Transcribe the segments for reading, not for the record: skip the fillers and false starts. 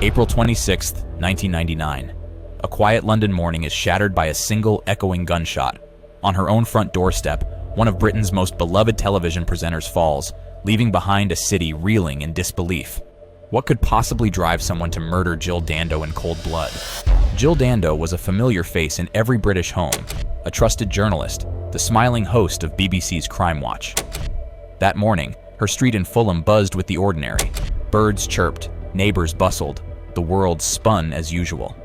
April 26, 1999. A quiet London morning is shattered by a single echoing gunshot. On her own front doorstep, one of Britain's most beloved television presenters falls, leaving behind a city reeling in disbelief. What could possibly drive someone to murder Jill Dando in cold blood? Jill Dando was a familiar face in every British home, a trusted journalist, the smiling host of BBC's Crime Watch. That morning, her street in Fulham buzzed with the ordinary. Birds chirped, neighbors bustled, the world spun as usual.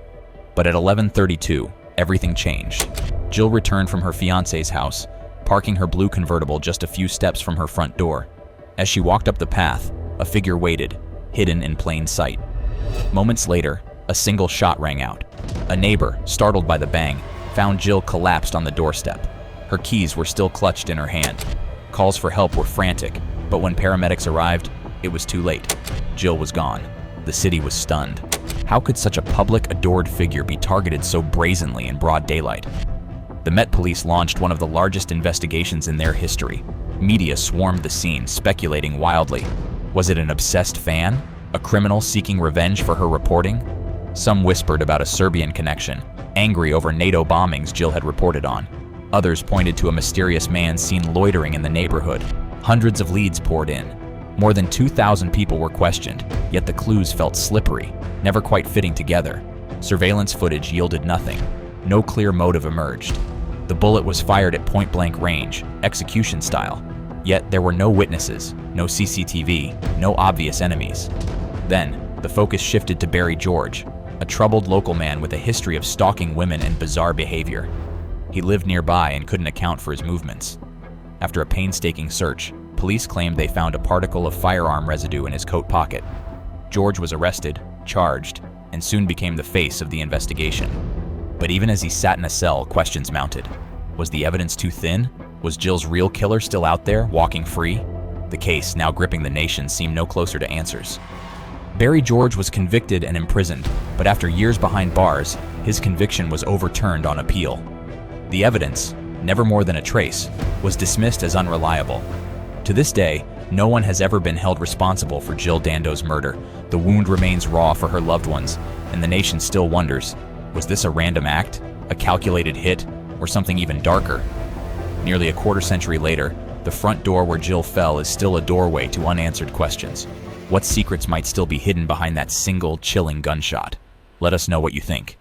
But at 11:32, everything changed. Jill returned from her fiancé's house, parking her blue convertible just a few steps from her front door. As she walked up the path, a figure waited, hidden in plain sight. Moments later, a single shot rang out. A neighbor, startled by the bang, found Jill collapsed on the doorstep. Her keys were still clutched in her hand. Calls for help were frantic, but when paramedics arrived, it was too late. Jill was gone. The city was stunned. How could such a public, adored figure be targeted so brazenly in broad daylight? The Met Police launched one of the largest investigations in their history. Media swarmed the scene, speculating wildly. Was it an obsessed fan? A criminal seeking revenge for her reporting? Some whispered about a Serbian connection, angry over NATO bombings Jill had reported on. Others pointed to a mysterious man seen loitering in the neighborhood. Hundreds of leads poured in. More than 2,000 people were questioned, yet the clues felt slippery, never quite fitting together. Surveillance footage yielded nothing. No clear motive emerged. The bullet was fired at point-blank range, execution style. Yet there were no witnesses, no CCTV, no obvious enemies. Then, the focus shifted to Barry George, a troubled local man with a history of stalking women and bizarre behavior. He lived nearby and couldn't account for his movements. After a painstaking search, police claimed they found a particle of firearm residue in his coat pocket. George was arrested, charged, and soon became the face of the investigation. But even as he sat in a cell, questions mounted. Was the evidence too thin? Was Jill's real killer still out there, walking free? The case, now gripping the nation, seemed no closer to answers. Barry George was convicted and imprisoned, but after years behind bars, his conviction was overturned on appeal. The evidence, never more than a trace, was dismissed as unreliable. To this day, no one has ever been held responsible for Jill Dando's murder. The wound remains raw for her loved ones, and the nation still wonders, was this a random act, a calculated hit, or something even darker? Nearly a quarter century later, the front door where Jill fell is still a doorway to unanswered questions. What secrets might still be hidden behind that single, chilling gunshot? Let us know what you think.